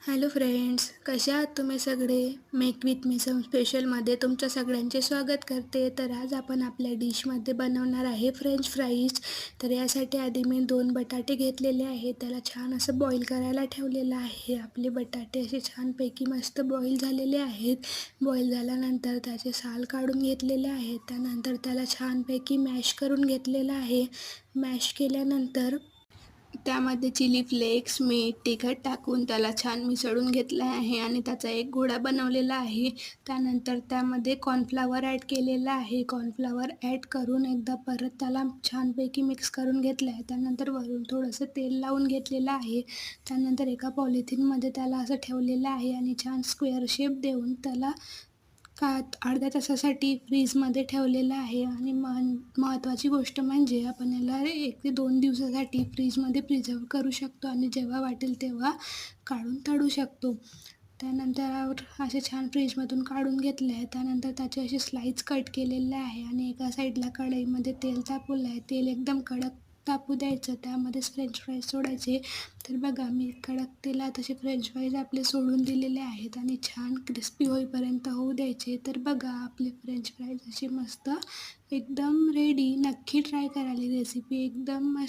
Hello friends, कशा आहात तुम्ही सगळे? मेक विथ मी सम स्पेशलमध्ये तुमच्या सगळ्यांचे स्वागत करते. तर आज आपण आपल्या डिशमध्ये बनवणार आहे फ्रेंच फ्राईज. तर यासाठी आधी मी 2 बटाटे घेतलेले आहेत. त्याला छान असं बॉईल करायला ठेवलेलं आहे. आपले बटाटे असे छानपैकी मस्त बॉईल झालेले आहेत. बॉईल झाल्यानंतर त्याचे साल काढून घेतलेले आहेत. त्यानंतर त्याला छानपैकी मॅश करून घेतलेलं आहे. मॅश केल्यानंतर त्यामध्ये चिली फ्लेक्स, मीठ, तिखट टाकून त्याला छान मिसळून घेतलं आहे आणि त्याचा एक गोळा बनवलेला आहे. त्यानंतर त्यामध्ये कॉर्नफ्लॉवर ॲड केलेला आहे. कॉर्नफ्लॉवर ॲड करून एकदा परत त्याला छानपैकी मिक्स करून घेतलं आहे. त्यानंतर वरून थोडंसं तेल लावून घेतलेलं आहे. त्यानंतर एका पॉलिथिनमध्ये त्याला असं ठेवलेलं आहे आणि छान स्क्वेअर शेप देऊन त्याला अर्ध्या तासासाठी फ्रीजमध्ये ठेवलेलं आहे. आणि महत्त्वाची गोष्ट म्हणजे आपण याला 1 ते 2 दिवसासाठी फ्रीजमध्ये प्रिझर्व्ह करू शकतो आणि जेव्हा वाटेल तेव्हा काढून तळू शकतो. त्यानंतर असे छान फ्रीजमधून काढून घेतले आहे. त्यानंतर त्याचे असे स्लाइस कट केलेले आहे आणि एका साईडला कढईमध्ये तेल तापवलं आहे. तेल एकदम कडक तापू द्यायचं, त्यामध्येच फ्रेंच फ्राईज सोडायचे. तर बघा, मी कडक तेलात असे फ्रेंच फ्राईज आपले सोडून दिलेले आहेत आणि छान क्रिस्पी होईपर्यंत होऊ द्यायचे. तर बघा, आपले फ्रेंच फ्राईज असे मस्त एकदम रेडी. नक्की ट्राय करा, रेसिपी एकदम मस्त.